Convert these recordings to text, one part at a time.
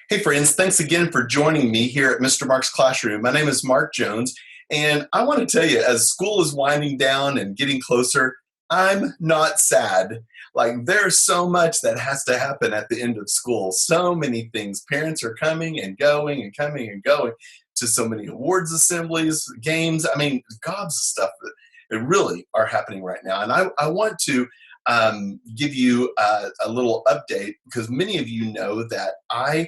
Hey friends, thanks again for joining me here at Mr. Mark's Classroom. My name is Mark Jones, and I want to tell you, as school is winding down and getting closer, I'm not sad. Like, there's so much that has to happen at the end of school. So many things. Parents are coming and going and coming and going to so many awards assemblies, games. I mean, gobs of stuff that really are happening right now. And I want to give you a little update because many of you know that I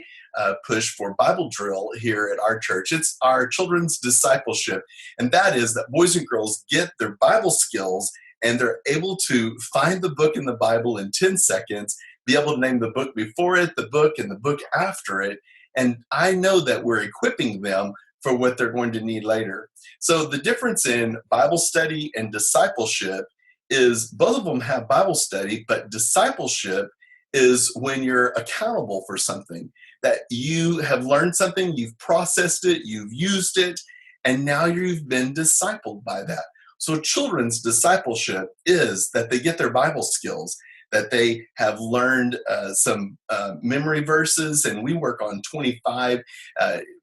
push for Bible drill here at our church. It's our children's discipleship, and that is that boys and girls get their Bible skills and they're able to find the book in the Bible in 10 seconds, be able to name the book before it, the book, and the book after it. And I know that we're equipping them for what they're going to need later. So the difference in Bible study and discipleship is both of them have Bible study, but discipleship is when you're accountable for something, that you have learned something, you've processed it, you've used it, and now you've been discipled by that. So children's discipleship is that they get their Bible skills, that they have learned some memory verses, and we work on 25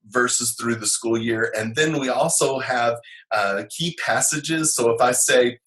verses through the school year. And then we also have key passages. So if I say,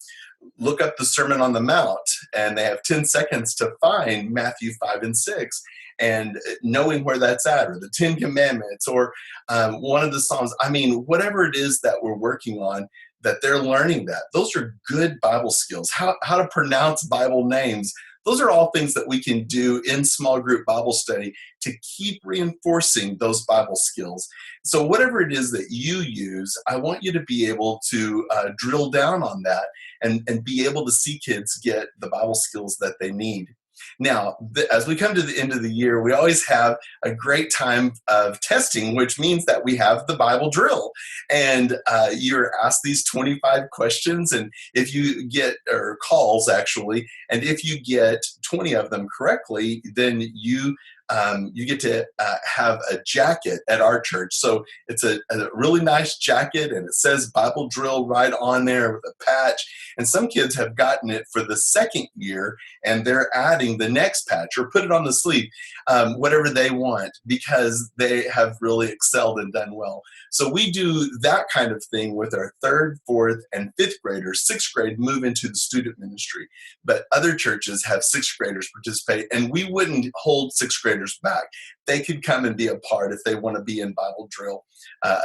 look up the Sermon on the Mount, and they have 10 seconds to find Matthew 5 and 6, and knowing where that's at, or the 10 Commandments, or one of the Psalms. I mean, whatever it is that we're working on, that they're learning that. Those are good Bible skills. How to pronounce Bible names. Those are all things that we can do in small group Bible study to keep reinforcing those Bible skills. So whatever it is that you use, I want you to be able to drill down on that and be able to see kids get the Bible skills that they need. Now, as we come to the end of the year, we always have a great time of testing, which means that we have the Bible drill. And you're asked these 25 questions, and if you get, or calls actually, and if you get 20 of them correctly, then you get to have a jacket at our church. So it's a really nice jacket, and it says Bible drill right on there with a patch. And some kids have gotten it for the second year, and they're adding the next patch or put it on the sleeve, whatever they want, because they have really excelled and done well. So we do that kind of thing with our third, fourth, and fifth graders. Sixth grade move into the student ministry, but other churches have sixth graders participate, and we wouldn't hold sixth graders back. They could come and be a part if they want to be in Bible drill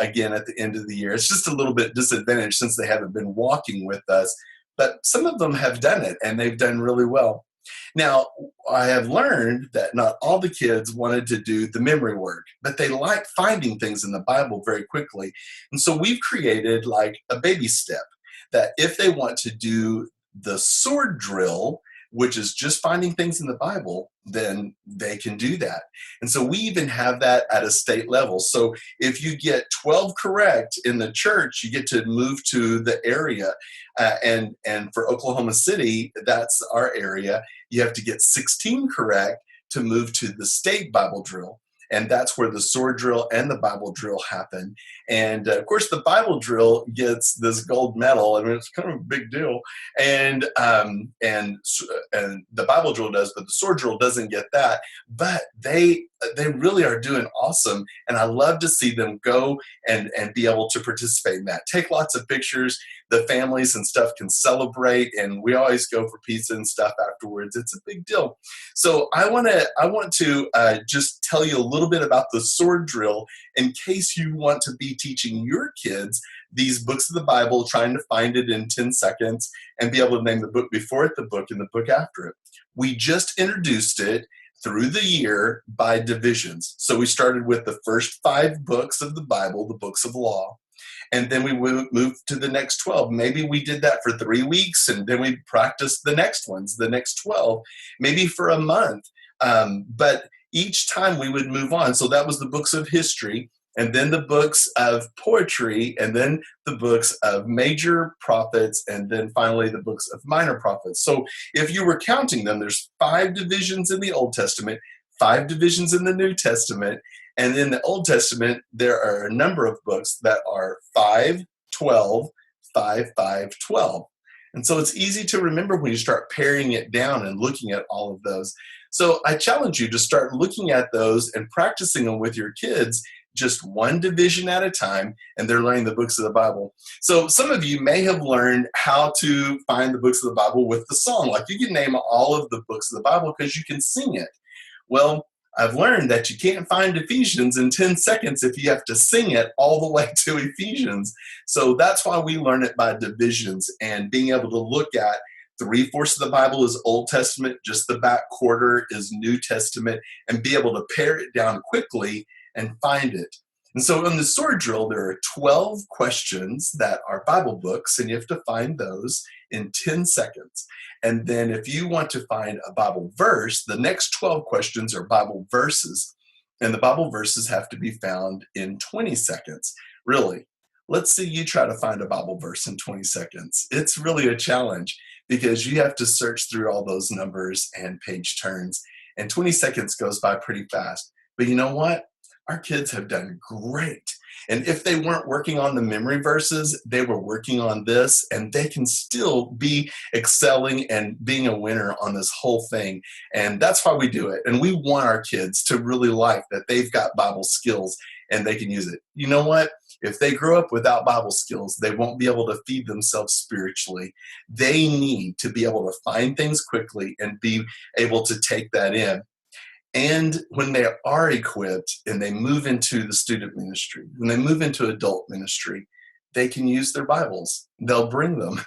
again at the end of the year. It's just a little bit disadvantaged since they haven't been walking with us, but some of them have done it, and they've done really well. Now, I have learned that not all the kids wanted to do the memory work, but they like finding things in the Bible very quickly. And so we've created like a baby step that if they want to do the sword drill, which is just finding things in the Bible, then they can do that. And so we even have that at a state level. So if you get 12 correct in the church, you get to move to the area. And for Oklahoma City, that's our area. You have to get 16 correct to move to the state Bible drill. And that's where the sword drill and the Bible drill happen. And of course, the Bible drill gets this gold medal. I mean, it's kind of a big deal. And the Bible drill does, but the sword drill doesn't get that. But they really are doing awesome. And I love to see them go and be able to participate in that. Take lots of pictures. The families and stuff can celebrate, and we always go for pizza and stuff afterwards. It's a big deal. So I want to just tell you a little bit about the sword drill in case you want to be teaching your kids these books of the Bible, trying to find it in 10 seconds and be able to name the book before it, the book, and the book after it. We just introduced it through the year by divisions. So we started with the first 5 books of the Bible, the books of law. And then we moved to the next 12. Maybe we did that for 3 weeks, and then we practiced the next ones, the next 12, maybe for a month. But each time we would move on. So that was the books of history, and then the books of poetry, and then the books of major prophets, and then finally the books of minor prophets. So if you were counting them, there's 5 divisions in the Old Testament, 5 divisions in the New Testament. And in the Old Testament, there are a number of books that are 5, 12, 5, 5, 12. And so it's easy to remember when you start paring it down and looking at all of those. So I challenge you to start looking at those and practicing them with your kids, just one division at a time, and they're learning the books of the Bible. So some of you may have learned how to find the books of the Bible with the song. Like you can name all of the books of the Bible because you can sing it. Well, I've learned that you can't find Ephesians in 10 seconds if you have to sing it all the way to Ephesians. So that's why we learn it by divisions and being able to look at 3/4 of the Bible is Old Testament, just the back quarter is New Testament, and be able to pare it down quickly and find it. And so in the sword drill, there are 12 questions that are Bible books, and you have to find those in 10 seconds. And then if you want to find a Bible verse, the next 12 questions are Bible verses, and the Bible verses have to be found in 20 seconds. Really, let's see you try to find a Bible verse in 20 seconds. It's really a challenge because you have to search through all those numbers and page turns, and 20 seconds goes by pretty fast. But you know what? Our kids have done great. And if they weren't working on the memory verses, they were working on this, and they can still be excelling and being a winner on this whole thing. And that's why we do it. And we want our kids to really like that they've got Bible skills and they can use it. You know what? If they grow up without Bible skills, they won't be able to feed themselves spiritually. They need to be able to find things quickly and be able to take that in. And when they are equipped and they move into the student ministry, when they move into adult ministry, they can use their Bibles. They'll bring them.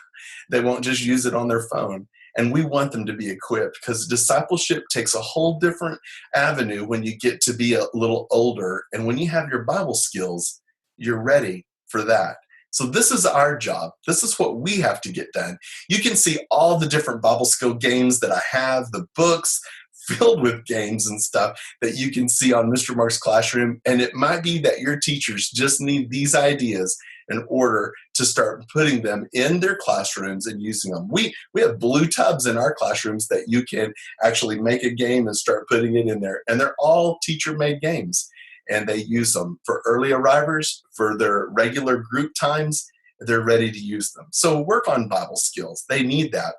They won't just use it on their phone. And we want them to be equipped because discipleship takes a whole different avenue when you get to be a little older. And when you have your Bible skills, you're ready for that. So this is our job. This is what we have to get done. You can see all the different Bible skill games that I have, the books filled with games and stuff that you can see on Mr. Mark's Classroom. And it might be that your teachers just need these ideas in order to start putting them in their classrooms and using them. We have blue tubs in our classrooms that you can actually make a game and start putting it in there. And they're all teacher-made games. And they use them for early arrivers, for their regular group times. They're ready to use them. So work on Bible skills. They need that.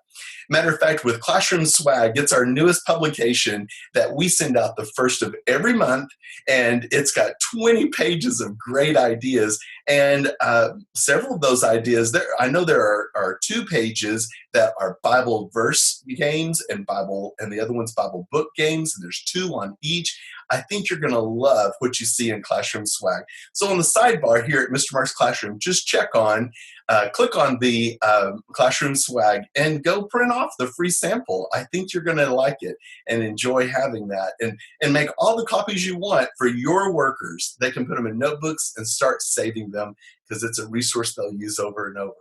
Matter of fact, with Classroom Swag, it's our newest publication that we send out the first of every month, and it's got 20 pages of great ideas. And several of those ideas, I know there are 2 pages that are Bible verse games and the other one's Bible book games, and there's 2 on each. I think you're going to love what you see in Classroom Swag. So on the sidebar here at Mr. Mark's Classroom, just click on the Classroom Swag and go print off the free sample. I think you're going to like it and enjoy having that, and make all the copies you want for your workers. They can put them in notebooks and start saving them because it's a resource they'll use over and over.